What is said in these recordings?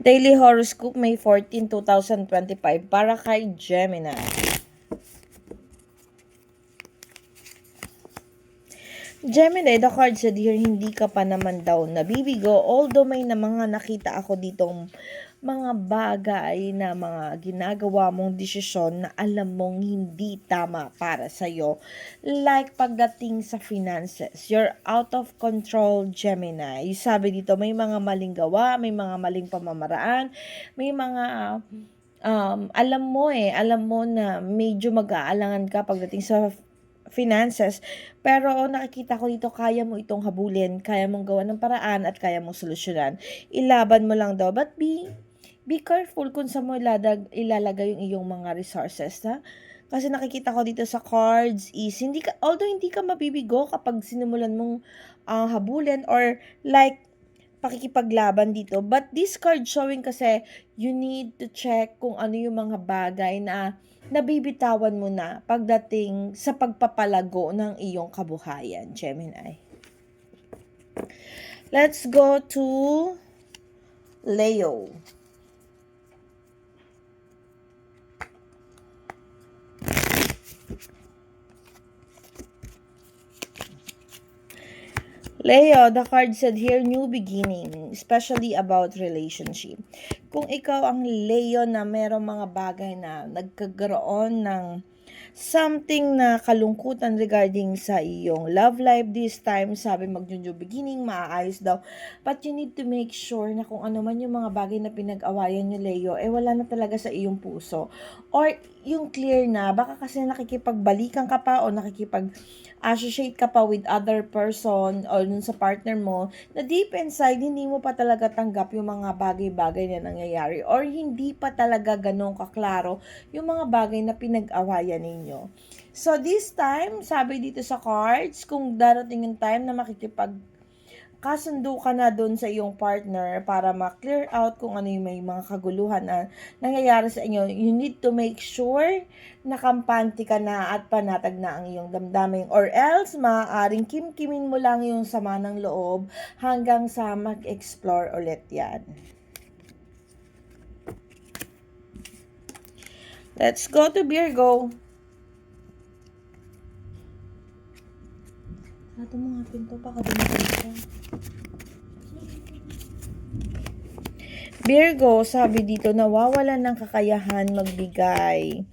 Daily Horoscope, May 14, 2025 para kay Gemini. Gemini, the card said here, hindi ka pa naman daw nabibigo. Although may na mga nakita ako ditong mga bagay na mga ginagawa mong desisyon na alam mong hindi tama para sa'yo. Like pagdating sa finances, you're out of control, Gemini. Sabi dito, may mga maling gawa, may mga maling pamamaraan, may mga alam mo na medyo mag-aalangan ka pagdating sa finances, pero nakikita ko dito kaya mo itong habulin, kaya mong gawa ng paraan at kaya mong solusyonan. Ilaban mo lang daw, but be careful kung saan mo ilalagay yung iyong mga resources, ha? Kasi nakikita ko dito sa cards is although hindi ka mabibigo kapag sinimulan mong habulin or like pakikipaglaban dito. But this card showing kasi, you need to check kung ano yung mga bagay na nabibitawan mo na pagdating sa pagpapalago ng iyong kabuhayan, Gemini. Let's go to Leo. Leo, the card said here, new beginning, especially about relationship. Kung ikaw ang Leo na merong mga bagay na nagkagaroon ng something na kalungkutan regarding sa iyong love life this time, sabi mag-new beginning, maaayos daw. But you need to make sure na kung ano man yung mga bagay na pinag-awayan nyo, Leo, wala na talaga sa iyong puso. Or yung clear na, baka kasi nakikipagbalikan ka pa o nakikipag-associate ka pa with other person o dun sa partner mo, na deep inside, hindi mo pa talaga tanggap yung mga bagay-bagay na nangyayari or hindi pa talaga ganun kaklaro yung mga bagay na pinag-awayan ninyo. So this time, sabi dito sa cards, kung darating yung time na kasundo ka na doon sa iyong partner para ma-clear out kung ano yung may mga kaguluhan na nangyayari sa inyo, you need to make sure na kampante ka na at panatag na ang iyong damdamin, or else maaaring kimkimin mo lang yung sama ng loob hanggang sa mag-explore ulit yan. Let's go to Virgo. Ito mga pinto, baka dumating ka. Virgo, sabi dito, nawawalan ng kakayahan magbigay.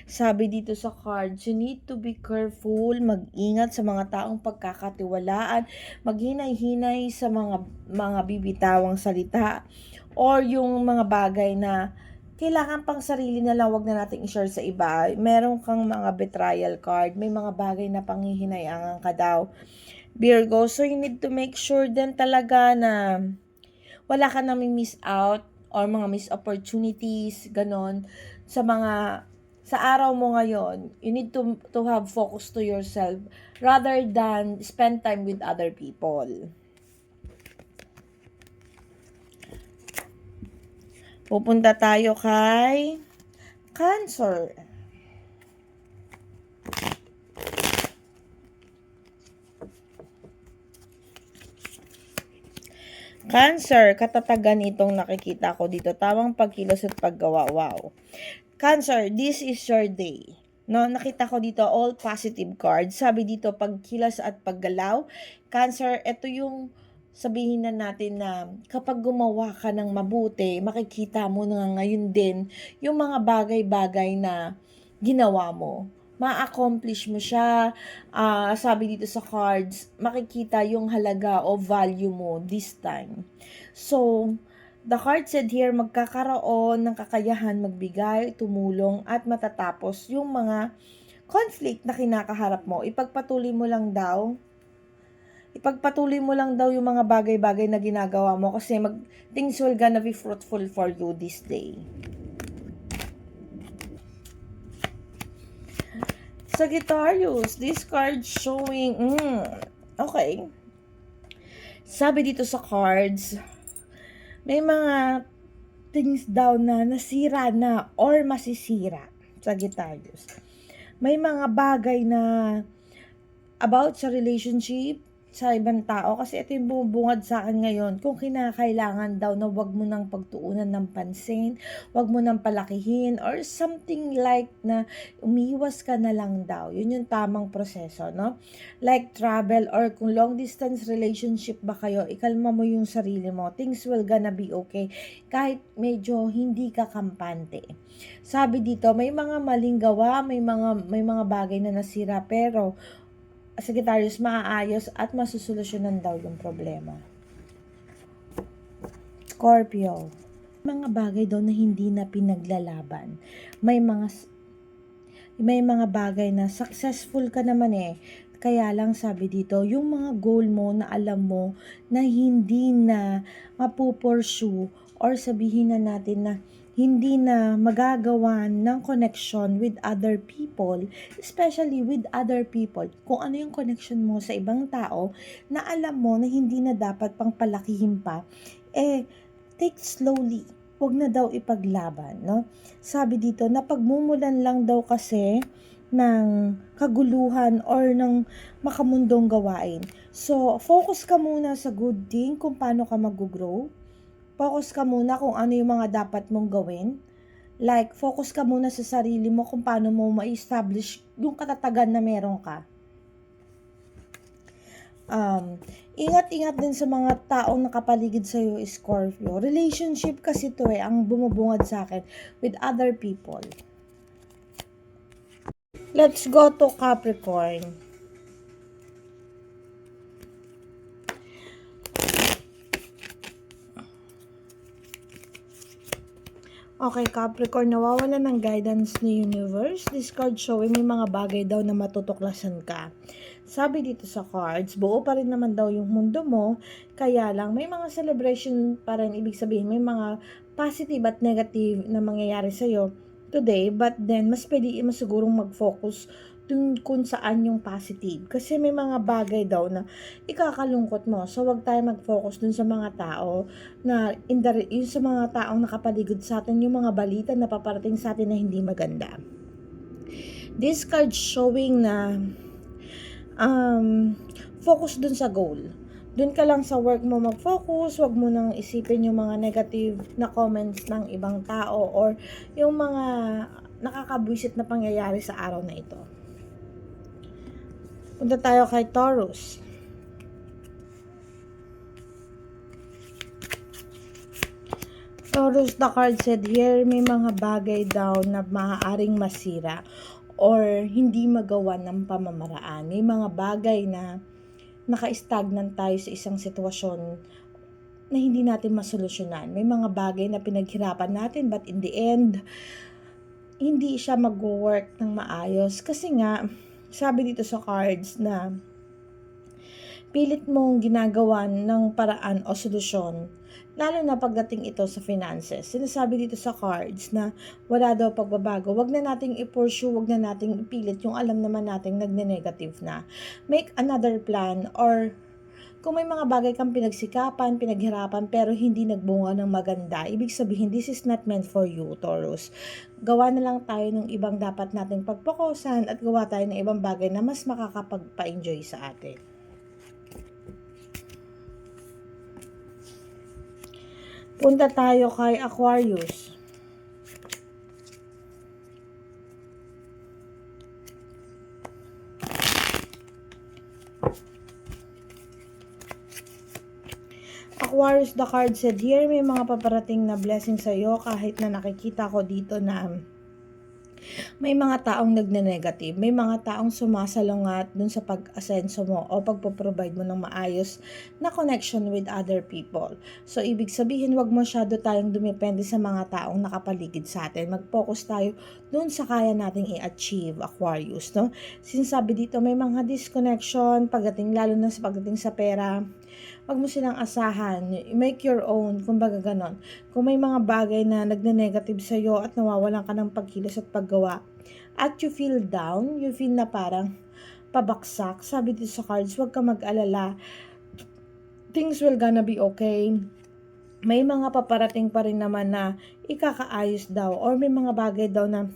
Sabi dito sa cards, you need to be careful, mag-ingat sa mga taong pagkakatiwalaan, maghinay-hinay sa mga bibitawang salita, or yung mga bagay na kailangan pang sarili na lang, wag na nating i-share sa iba. Meron kang mga betrayal card, may mga bagay na panghihinayangan ka daw, Virgo. So you need to make sure din talaga na wala ka nang miss out or mga miss opportunities, ganon, sa araw mo ngayon. You need to have focus to yourself rather than spend time with other people. Pupunta tayo kay Cancer. Cancer, katatagan itong nakikita ko dito. Tamang pagkilos at paggawa. Wow. Cancer, this is your day. No, nakita ko dito all positive cards. Sabi dito pagkilos at paggalaw. Cancer, ito yung sabihin na natin na kapag gumawa ka ng mabuti, makikita mo na ngayon din yung mga bagay-bagay na ginawa mo. Ma-accomplish mo siya. Sabi dito sa cards, makikita yung halaga o value mo this time. So, the card said here, magkakaroon ng kakayahan magbigay, tumulong, at matatapos yung mga conflict na kinakaharap mo. Ipagpatuloy mo lang daw yung mga bagay-bagay na ginagawa mo kasi things will gonna be fruitful for you this day. Sagittarius, this card showing, okay. Sabi dito sa cards, may mga things daw na nasira na or masisira, Sagittarius. May mga bagay na about sa relationship, sa ibang tao kasi ito yung bumubungad sa akin ngayon kung kinakailangan daw na wag mo nang pagtuunan ng pansin, wag mo nang palakihin or something like na umiwas ka na lang daw. Yun yung tamang proseso, no? Like travel or kung long distance relationship ba kayo, ikalma mo yung sarili mo. Things will gonna be okay kahit medyo hindi ka kampante. Sabi dito, may mga maling gawa, may mga bagay na nasira pero Sagittarius, maaayos at masusolusyonan daw yung problema. Scorpio, mga bagay daw na hindi na pinaglalaban. May mga bagay na successful ka naman Kaya lang sabi dito, yung mga goal mo na alam mo na hindi na mapupursue or sabihin na natin na hindi na magagawa ng connection with other people, especially with other people. Kung ano yung connection mo sa ibang tao na alam mo na hindi na dapat pang palakihin pa, take slowly. Huwag na daw ipaglaban, no? Sabi dito, napagmumulan lang daw kasi ng kaguluhan or ng makamundong gawain. So, focus ka muna sa good thing kung paano ka mag-grow. Focus ka muna kung ano yung mga dapat mong gawin. Like, focus ka muna sa sarili mo kung paano mo ma-establish yung katatagan na meron ka. Ingat-ingat din sa mga taong nakapaligid sa iyo, Scorpio. Relationship kasi to ang bumubungad sa akin with other people. Let's go to Capricorn. Okay, Capricorn, nawawala ng guidance ni universe. This card showing may mga bagay daw na matutuklasan ka. Sabi dito sa cards, buo pa rin naman daw yung mundo mo, kaya lang may mga celebration pa rin, ibig sabihin may mga positive at negative na mangyayari sa'yo today, but then mas sigurong mag-focus dun kung saan yung positive. Kasi may mga bagay daw na ikakalungkot mo. So, wag tayo mag-focus dun sa mga tao na yung sa mga taong nakapaligid sa atin, yung mga balita na paparating sa atin na hindi maganda. This card showing na focus dun sa goal. Dun ka lang sa work mo mag-focus, wag mo nang isipin yung mga negative na comments ng ibang tao or yung mga nakakabwisit na pangyayari sa araw na ito. Punta tayo kay Taurus. Taurus, the card said here, may mga bagay daw na maaaring masira or hindi magawa ng pamamaraan. May mga bagay na naka-stagnant tayo sa isang sitwasyon na hindi natin masolusyonan. May mga bagay na pinaghirapan natin but in the end, hindi siya mag-work ng maayos. Kasi nga, sabi dito sa cards na pilit mong ginagawa ng paraan o solusyon, lalo na pagdating ito sa finances. Sinasabi dito sa cards na wala daw pagbabago. Wag na nating i-pursue, wag na nating ipilit yung alam naman nating nagne-negative na. Make another plan or kung may mga bagay kang pinagsikapan, pinaghirapan, pero hindi nagbunga ng maganda, ibig sabihin, this is not meant for you, Taurus. Gawa na lang tayo ng ibang dapat nating pagpokusan at gawa tayo ng ibang bagay na mas makakapagpa-enjoy sa atin. Punta tayo kay Aquarius. Aquarius, the card said here, may mga paparating na blessing sa'yo kahit na nakikita ko dito na may mga taong nagne-negative, may mga taong sumasalungat dun sa pag-asenso mo o pagpo-provide mo ng maayos na connection with other people. So, ibig sabihin, wag masyado tayong dumepende sa mga taong nakapaligid sa atin. Mag-focus tayo dun sa kaya nating i-achieve, Aquarius, no? Sinasabi dito, may mga disconnection, lalo na pagdating sa pera. Wag mo silang asahan, make your own, kumbaga ganon. Kung may mga bagay na nagne-negative sa'yo at nawawalan ka ng pagkilos at paggawa, at you feel down, you feel na parang pabaksak, sabi dito sa cards, wag ka mag-alala, things will gonna be okay. May mga paparating pa rin naman na ikakaayos daw, or may mga bagay daw na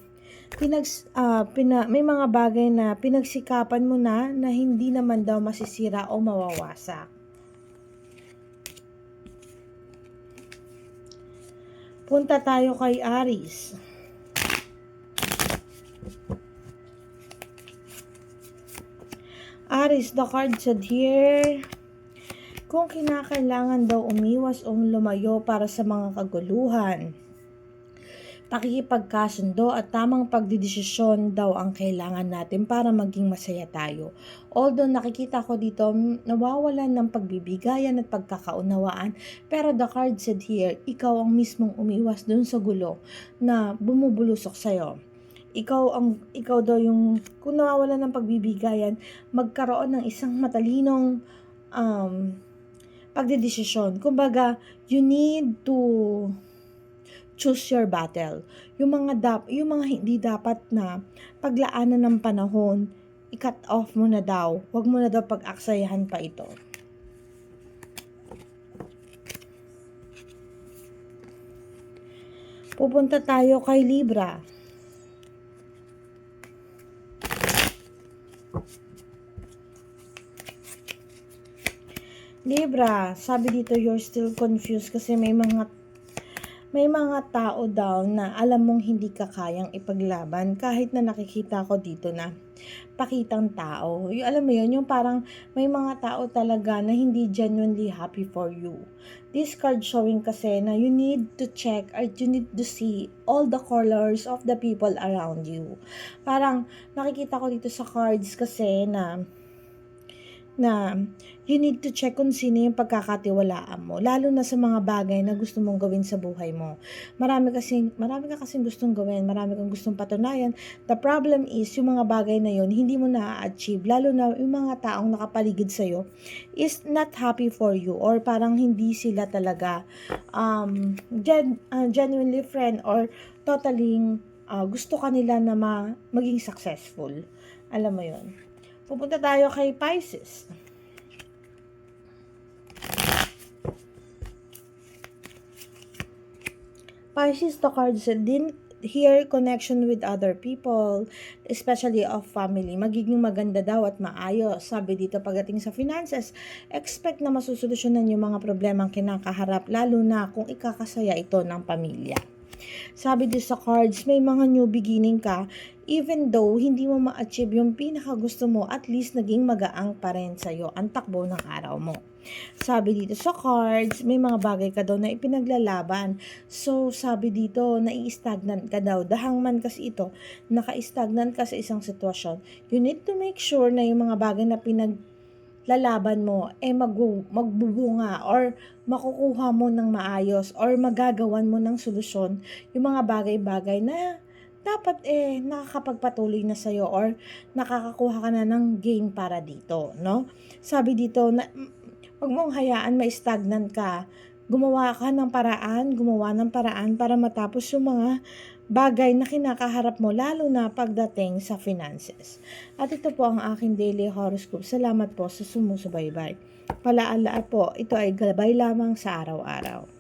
may mga bagay na pinagsikapan mo na hindi naman daw masisira o mawawasak. Punta tayo kay Aries. Aries, the card said here, kung kinakailangan daw umiwas o lumayo para sa mga kaguluhan, pakikipagkasundo at tamang pagdidesisyon daw ang kailangan natin para maging masaya tayo. Although nakikita ko dito nawawalan ng pagbibigayan at pagkakaunawaan, pero the card said here, ikaw ang mismong umiwas dun sa gulo na bumubulusok sa'yo. Ikaw daw yung, kung nawawalan ng pagbibigayan, magkaroon ng isang matalinong pagdidesisyon. Kumbaga, you need to choose your battle. Yung mga hindi dapat na paglaanan ng panahon, i-cut off mo na daw. Huwag mo na daw pag-aksayahan pa ito. Pupunta tayo kay Libra. Libra, sabi dito you're still confused kasi may mga tao daw na alam mong hindi ka kayang ipaglaban kahit na nakikita ko dito na pakitang tao. Yung, alam mo yun, yung parang may mga tao talaga na hindi genuinely happy for you. This card showing kasi na you need to check or you need to see all the colors of the people around you. Parang nakikita ko dito sa cards kasi na you need to check kung sino yung pagkakatiwalaan mo, lalo na sa mga bagay na gusto mong gawin sa buhay mo. Marami ka kasing gustong gawin, marami kang gustong patunayan. The problem is, yung mga bagay na yun, hindi mo na-achieve, lalo na yung mga taong nakapaligid sa'yo is not happy for you, or parang hindi sila talaga genuinely friend, or totally gusto kanila na maging successful. Alam mo yun. Pupunta tayo kay Pisces. Pisces, the card said, here connection with other people, especially of family, magiging maganda daw at maayos. Sabi dito pagdating sa finances, expect na masusolusyonan yung mga problemang kinakaharap, lalo na kung ikakasaya ito ng pamilya. Sabi dito sa cards, may mga new beginning ka, even though hindi mo ma-achieve yung pinakagusto mo, at least naging magaang pa rin sa'yo ang takbo ng araw mo. Sabi dito sa cards, may mga bagay ka daw na ipinaglalaban. So, sabi dito, nai-stagnant ka daw. Dahang kasi ito, naka-stagnant ka sa isang sitwasyon. You need to make sure na yung mga bagay na pinaglalaban mo magbubunga or makukuha mo ng maayos or magagawan mo ng solusyon yung mga bagay-bagay na dapat nakakapagpatuloy na sa'yo or nakakakuha ka na ng gain para dito, no? Sabi dito na huwag mong hayaan ma-stagnant ka. Gumawa ng paraan para matapos yung mga bagay na kinakaharap mo, lalo na pagdating sa finances. At ito po ang aking daily horoscope. Salamat po sa sumusubaybay. Palaala po, ito ay gabay lamang sa araw-araw.